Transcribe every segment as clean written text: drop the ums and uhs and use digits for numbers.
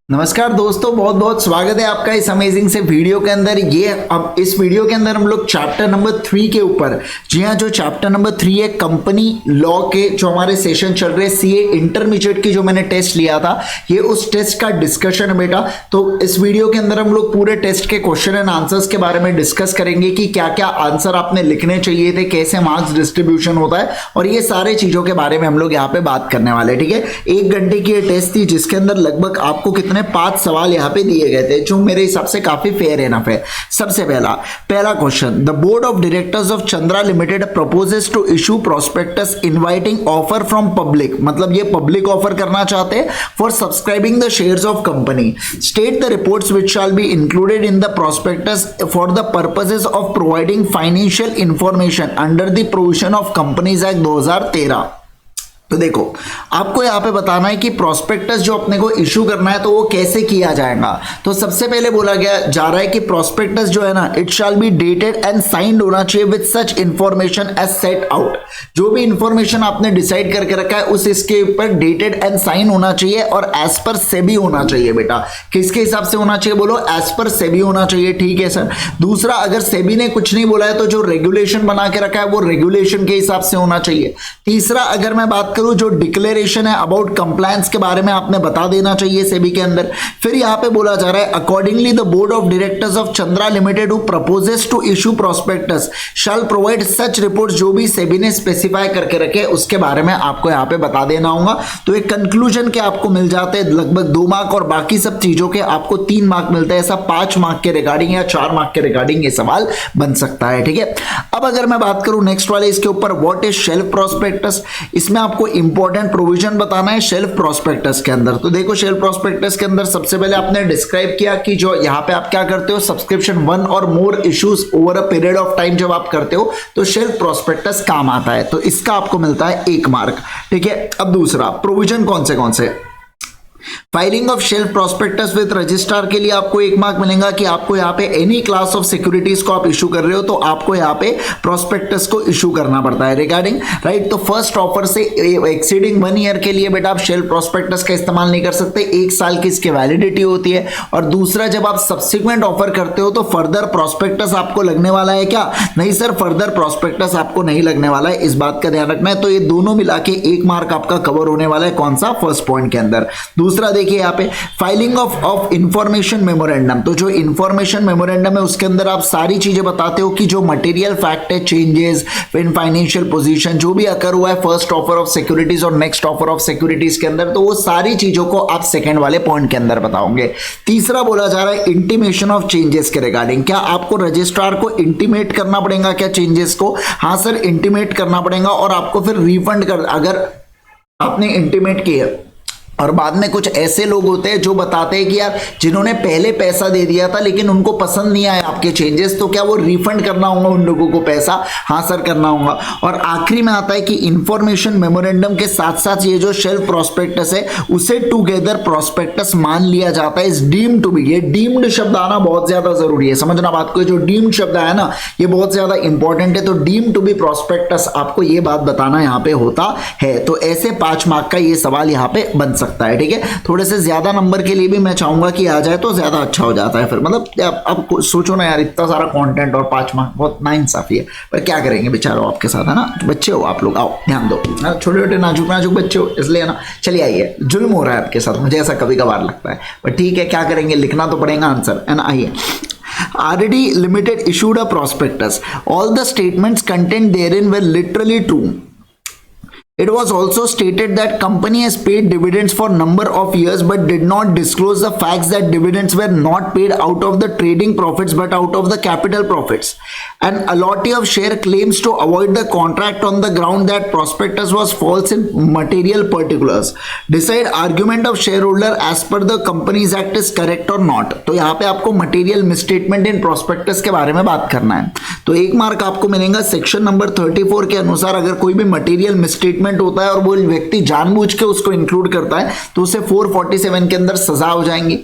नमस्कार दोस्तों, बहुत बहुत स्वागत है आपका इस अमेजिंग से वीडियो के अंदर। ये अब इस वीडियो के अंदर हम लोग चैप्टर नंबर 3 के ऊपर, जी हाँ, जो चैप्टर नंबर 3 है कंपनी लॉ के जो हमारे सेशन चल रहे सीए इंटरमीडिएट की जो मैंने टेस्ट लिया था, ये उस टेस्ट का डिस्कशन है बेटा। तो इस वीडियो के अंदर हम लोग पूरे टेस्ट के क्वेश्चन एंड आंसर्स के बारे में डिस्कस करेंगे कि क्या क्या आंसर आपने लिखने चाहिए थे, कैसे मार्क्स डिस्ट्रीब्यूशन होता है, और ये सारे चीजों के बारे में हम लोग यहाँ पे बात करने वाले। ठीक है, 1 घंटे की ये टेस्ट थी जिसके अंदर लगभग आपको कितने 5 सवाल यहाँ पे दिए गए थे, जो मेरे हिसाब से काफी फेयर एनफ है। सबसे पहला question, the board of directors of Chandra limited proposes to issue prospectus inviting offer from public, मतलब ये पब्लिक ऑफर करना चाहते हैं for subscribing the shares of company. State the reports which shall be included in the prospectus for the purposes of providing financial information under the provision of companies act 2013। तो देखो, आपको यहाँ पे बताना है कि प्रोस्पेक्टस जो अपने को इशू करना है तो वो कैसे किया जाएगा। तो सबसे पहले बोला गया जा रहा है कि प्रोस्पेक्टस जो है ना, it shall be dated and signed होना चाहिए with such information as set out. जो भी इंफॉर्मेशन आपने डिसाइड करके रखा है उस इसके ऊपर डेटेड एंड साइन होना चाहिए और एज पर सेबी होना चाहिए। बेटा किसके हिसाब से होना चाहिए, बोलो एज पर सेबी होना चाहिए। ठीक है सर। दूसरा, अगर सेबी ने कुछ नहीं बोला है तो जो रेगुलेशन बना के रखा है वो रेगुलेशन के हिसाब से होना चाहिए। तीसरा, अगर मैं बात जो डिक्लेरेशन है अबाउट कंप्लायंस के बारे में आपने बता देना चाहिए सेबी के अंदर। फिर यहां पे बोला जा रहा है, accordingly the board of directors of Chandra limited who proposes to issue prospectus shall provide such reports. जो भी सेबी ने स्पेसिफाई करके रखे उसके बारे में आपको यहां पे बता देना होगा। तो एक कंक्लूजन के आपको मिल जाते हैं लगभग 2 मार्क, और बाकी सब चीजों के आपको 3 मार्क मिलते हैं। ऐसा 5 मार्क के रिगार्डिंग या 4 मार्क के रिगार्डिंग ये सवाल बन सकता है। ठीक है, अब अगर मैं बात करूं नेक्स्ट वाले इसके ऊपर, व्हाट इज शेल्फ प्रोस्पेक्टस, इसमें आपको इंपॉर्टेंट प्रोविजन बताना है शेल्फ प्रोस्पेक्टस के अंदर। तो देखो, शेल्फ प्रोस्पेक्टस के अंदर सबसे पहले आपने डिस्क्राइब किया कि जो यहां पे आप क्या करते हो, सब्सक्रिप्शन 1 और more issues over a period of time जब आप करते हो तो शेल्फ प्रोस्पेक्टस काम आता है, तो इसका आपको मिलता है 1 मार्क। ठीक है, अब दूसरा प्रोविजन कौन से filing of shelf prospectus with registrar के लिए आपको 1 मार्क मिलेगा कि आपको यहाँ पे एनी क्लास ऑफ सिक्योरिटीज को आप इशू कर रहे हो तो आपको यहाँ पे प्रोस्पेक्टस को इशू करना पड़ता है रिगार्डिंग, राइट। तो फर्स्ट ऑफर से एक्सीडिंग 1 ईयर के लिए बेटा आप शेल्फ प्रोस्पेक्टस का इस्तेमाल नहीं कर सकते, 1 साल की इसकी वैलिडिटी होती है। और दूसरा, जब आप सब्सिक्वेंट ऑफर करते हो तो फर्दर प्रोस्पेक्टस आपको लगने वाला है क्या, नहीं सर, फर्दर प्रोस्पेक्टस आपको नहीं लगने वाला है, इस बात का ध्यान रखना है। तो ये दोनों मिला के 1 मार्क आपका कवर होने वाला है, कौन सा, फर्स्ट पॉइंट के अंदर। दूसरा देखिए यहाँ पे फाइलिंग ऑफ इंफॉर्मेशन मेमोरेंडम। तो जो इंफॉर्मेशन मेमोरेंडम है उसके अंदर आप सारी चीजें बताते हो कि जो मटेरियल फैक्ट है, चेंजेस इन फाइनेंशियल पोजीशन जो भी अकर हुआ है फर्स्ट ऑफर ऑफ सिक्योरिटीज और नेक्स्ट ऑफर ऑफ सिक्योरिटीज के अंदर, तो वो सारी चीजों को आप सेकंड वाले पॉइंट के अंदर बताओगे। तीसरा बोला जा रहा है इंटीमेशन ऑफ चेंजेस के रिगार्डिंग, क्या आपको रजिस्ट्रार को इंटीमेट करना पड़ेगा क्या चेंजेस को, हाँ सर इंटीमेट करना पड़ेगा, और आपको फिर रिफंड कर, अगर आपने इंटीमेट किया और बाद में कुछ ऐसे लोग होते हैं जो बताते हैं कि यार जिन्होंने पहले पैसा दे दिया था लेकिन उनको पसंद नहीं आया आपके चेंजेस, तो क्या वो रिफंड करना होगा उन लोगों को पैसा, हाँ सर करना होगा। और आखिरी में आता है कि इंफॉर्मेशन मेमोरेंडम के साथ साथ ये जो शेल्फ प्रोस्पेक्टस है उसे टुगेदर प्रोस्पेक्टस मान लिया जाता है, इज डीम्ड टू बी। ये डीम्ड शब्द आना बहुत ज्यादा जरूरी है, समझना बात को, जो डीम्ड शब्द आया ना ये बहुत ज्यादा इंपॉर्टेंट है। तो डीम्ड टू बी प्रोस्पेक्टस, आपको ये बात बताना यहाँ पे होता है। तो ऐसे 5 मार्क का ये सवाल यहाँ पे बन सकता है। ठीक है, थोड़े से ज्यादा नंबर के लिए भी मैं चाहूंगा कि आ जाए तो ज्यादा अच्छा हो जाता है फिर, मतलब अब सोचो ना यार, इतना सारा कंटेंट और 5 मार्क, बहुत नाइंसाफी है, पर क्या करेंगे बेचारों आपके साथ, है ना, बच्चे हो आप लोग, आओ ध्यान दो, छोटे छोटे नाजुक बच्चे हो इसलिए ना, चलिए आइए, जुल्म हो रहा है आपके साथ, मुझे ऐसा कभी कभार लगता है, पर ठीक है क्या करेंगे, लिखना तो पड़ेगा आंसर, है ना। आइए, RD Limited issued a prospectus. All the statements contained therein were literally true. It was also stated that company has paid dividends for number of years but did not disclose the facts that dividends were not paid out of the trading profits but out of the capital profits. An allottee of share claims to avoid the contract on the ground that prospectus was false in material particulars. Decide argument of shareholder as per the Companies Act is correct or not. तो यहाँ पे आपको material misstatement in prospectus के बारे में बात करना है। तो 1 मार्क आपको मिलेगा सेक्शन नंबर 34 के अनुसार। अगर कोई भी material misstatement होता है और वो व्यक्ति जानबूझ के उसको इंक्लूड करता है तो उसे 447 के अंदर सजा हो जाएंगी।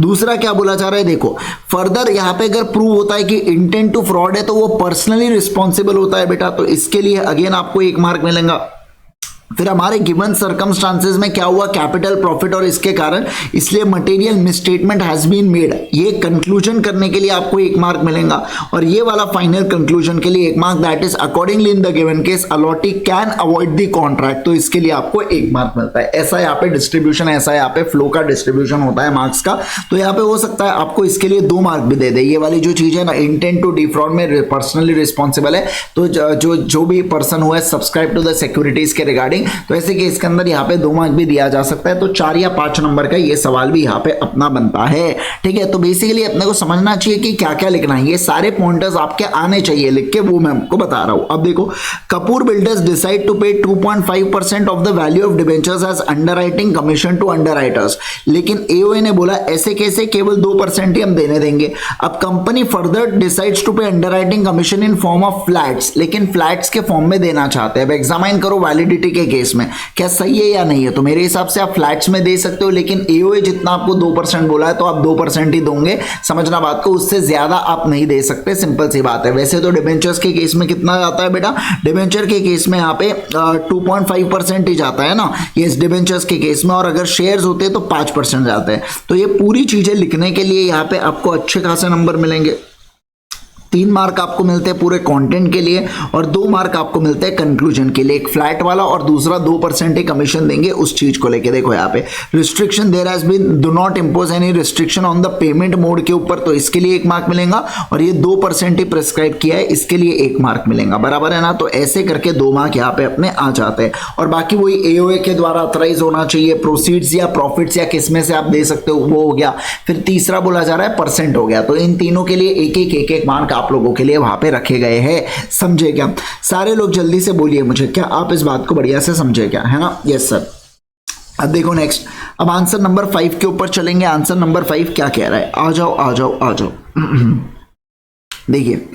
दूसरा क्या बोला जा रहा है, देखो फर्दर यहाँ पे अगर प्रूव होता है कि इंटेंट टू फ्रॉड है तो वो पर्सनली रिस्पॉन्सिबल होता है बेटा, तो इसके लिए अगेन आपको 1 मार्क मिलेगा। फिर हमारे गिवन सर्कमस्टांसेस में क्या हुआ, कैपिटल प्रॉफिट और इसके कारण, इसलिए material misstatement has been made. ये कंक्लूजन करने के लिए आपको 1 मार्क मिलेगा और ये वाला फाइनल कंक्लूजन के लिए 1 mark, that is accordingly in the given case allottee can avoid the contract, तो इसके लिए आपको 1 मार्क मिलता है। ऐसा यहाँ पे डिस्ट्रीब्यूशन, ऐसा यहाँ पे फ्लो का डिस्ट्रीब्यूशन होता है मार्क्स का। तो यहाँ पे हो सकता है आपको इसके लिए 2 मार्क भी दे दे। ये वाली जो चीज है ना, इंटेंट टू डिफ्रॉड में पर्सनली रिस्पॉन्सिबल है, तो जो भी पर्सन हुआ है सब्सक्राइब टू द सिक्योरिटीज के रिगार्डिंग, तो ऐसे केस के अंदर यहाँ पे 2 मार्क भी दिया जा सकता है। तो 4 या 5 नंबर का ये सवाल भी यहाँ पे अपना बनता है। ठीक है, तो बेसिकली अपने को समझना चाहिए कि क्या क्या लिखना है। ये सारे पॉइंटर्स आपके आने चाहिए लिख के, वो मैं आपको बता रहा हूं। अब देखो, Kapoor builders decide to pay 2.5% of the value of debentures as underwriting commission to underwriters, लेकिन एओए ने बोला ऐसे कैसे, केवल 2% ही हम देने देंगे। अब कंपनी फर्दर डिसाइड्स टू पे underwriting commission in form of flats, लेकिन फ्लैट्स के फॉर्म में देना चाहते हैं। अब एग्जामाइन करो वैलिडिटी के केस में क्या सही है या नहीं है। तो मेरे हिसाब से आप फ्लैट्स में दे सकते हो, लेकिन एओए जितना आपको 2% बोला है तो आप 2% ही दोगे, समझना बात को, उससे ज्यादा आप नहीं दे सकते, सिंपल सी बात है। वैसे तो डिबेंचर्स के केस में कितना जाता है बेटा, डिबेंचर के केस में यहाँ पे 2.5% ही जाता है ना, ये डिबेंचर्स के केस में, और अगर शेयर्स होते हैं तो 5% जाते हैं। तो ये पूरी चीजें लिखने के लिए यहाँ पे आपको अच्छे खासे नंबर मिलेंगे। 3 मार्क आपको मिलते हैं पूरे कंटेंट के लिए और 2 मार्क आपको मिलते हैं कंक्लूजन के लिए, एक फ्लैट वाला और दूसरा 2% ही कमीशन देंगे उस चीज को लेके। देखो यहाँ पे restriction there has been, do not impose any restriction on the payment mode के ऊपर, तो इसके लिए 1 मार्क मिलेगा, और ये 2% ही प्रिस्क्राइब किया है, इसके लिए 1 मार्क मिलेगा, बराबर है ना। तो ऐसे करके 2 मार्क यहाँ पे अपने आ जाते हैं। और बाकी वही एओए के द्वारा अथराइज होना चाहिए, प्रोसीड्स या प्रॉफिट्स या किसमें से आप दे सकते हो, वो हो गया। फिर तीसरा बोला जा रहा है परसेंट हो गया। तो इन तीनों के लिए एक मार्क आप लोगों के लिए वहां पे रखे गए हैं, समझे क्या सारे लोग? जल्दी से बोलिए मुझे, क्या आप इस बात को बढ़िया से समझे क्या, है ना? Yes sir. अब देखो नेक्स्ट, अब आंसर नंबर 5 के ऊपर चलेंगे। आंसर नंबर 5 क्या कह रहा है, आ जाओ आ जाओ आ जाओ। देखिए,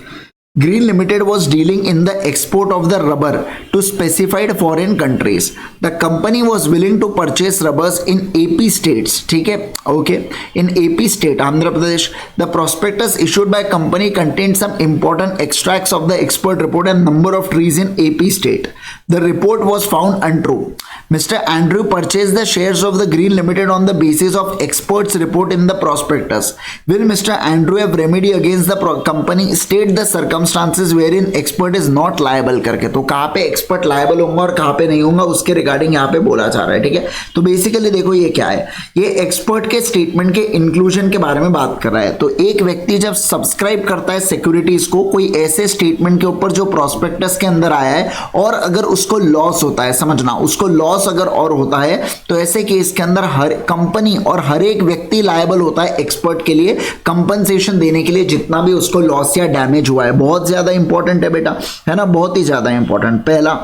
Green Limited was dealing in the export of the rubber to specified foreign countries. The company was willing to purchase rubbers in AP states. ठीक है, okay. In AP state, Andhra Pradesh, the prospectus issued by company contained some important extracts of the export report and number of trees in AP state. The report was found untrue. Mr. Andrew purchased the shares of the Green Limited on the basis of expert's report in the prospectus. Will Mr. Andrew have remedy against the company? State the circumstances wherein expert is not liable करके। तो कहाँ पे expert liable होगा और कहाँ पे नहीं होगा उसके रिगार्डिंग यहाँ पे बोला जा रहा है। ठीक है, तो बेसिकली देखो ये क्या है, ये एक्सपर्ट के स्टेटमेंट के इंक्लूजन के बारे में बात कर रहा है। तो एक व्यक्ति जब सब्सक्राइब करता है सिक्योरिटीज को कोई ऐसे स्टेटमेंट के ऊपर जो प्रोस्पेक्टस के अंदर आया है, और अगर उसको लॉस होता है, समझना, उसको लॉस अगर और होता है, तो ऐसे केस के अंदर हर कंपनी और हर एक व्यक्ति लायबल होता है एक्सपर्ट के लिए कंपनसेशन देने के लिए, जितना भी उसको लॉस या डैमेज हुआ है। बहुत ज्यादा इंपॉर्टेंट है बेटा, है ना, बहुत ही ज्यादा इंपॉर्टेंट। पहला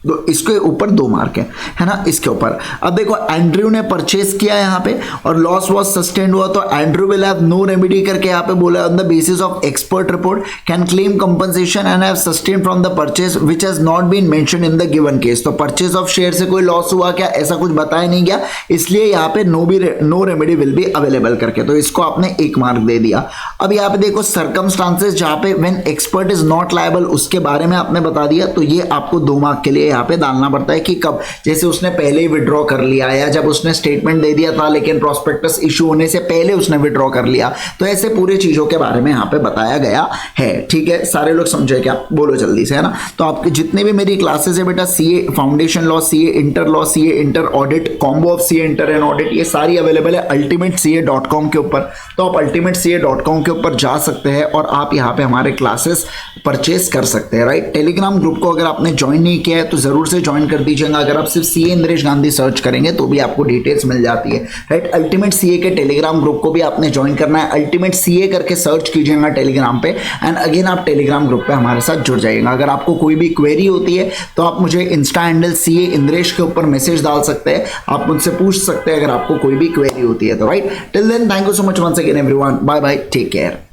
तो इसके ऊपर 2 मार्क है ना, इसके ऊपर। अब देखो, एंड्रयू ने परचेस किया यहाँ पे और लॉस वॉज सस्टेन्ड हुआ, तो Andrew will have no remedy करके यहाँ पे बोला, on the basis of expert report can claim compensation and have sustain from the purchase which has not been mention in the given case. तो purchase of share से कोई loss हुआ क्या, ऐसा कुछ बताया नहीं गया, इसलिए यहाँ पे no remedy will be available करके, तो इसको आपने 1 मार्क दे दिया। अब यहाँ पे देखो सर्कमस्टांसेस जहाँ पे when expert is not liable, उसके बारे में आपने बता दिया, तो ये आपको 2 मार्क के लिए यहाँ पे डालना पड़ता है कि कब, जैसे उसने पहले ही विड्रॉ कर लिया या जब उसने स्टेटमेंट दे दिया था लेकिन प्रोस्पेक्टस इशू होने से पहले उसने विड्रॉ कर लिया, तो ऐसे पूरी चीजों के बारे में यहाँ पे बताया गया है। ठीक है, सारे लोग समझे क्या, बोलो जल्दी से, है ना। तो आपके जितने भी मेरी क्लासेस है बेटा, CA foundation law, CA inter law, CA inter audit, combo of CA inter and audit, ये सारी अवेलेबल है ultimatece.com के ऊपर। तो आप ultimatece.com के ऊपर जा सकते हैं और आप यहाँ पे हमारे क्लासेस परचेस कर सकते हैं, राइट। टेलीग्राम ग्रुप को अगर आपने ज्वाइन नहीं किया है तो जरूर से ज्वाइन कर दीजिएगा। अगर आप सिर्फ सीए इंद्रेश गांधी सर्च करेंगे तो भी आपको डिटेल्स मिल जाती है, राइट। अल्टीमेट सीए के टेलीग्राम ग्रुप को भी आपने ज्वाइन करना है, अल्टीमेट सीए करके सर्च कीजिएगा टेलीग्राम पे, एंड अगेन आप टेलीग्राम ग्रुप पे हमारे साथ जुड़ जाइएगा। अगर आपको कोई भी क्वेरी होती है तो आप मुझे इंस्टा हैंडल सीए इंद्रेश के ऊपर मैसेज डाल सकते हैं, आप मुझसे पूछ सकते हैं अगर आपको कोई भी क्वेरी होती है तो, right. Till then, thank you so much once again everyone, bye bye, take care.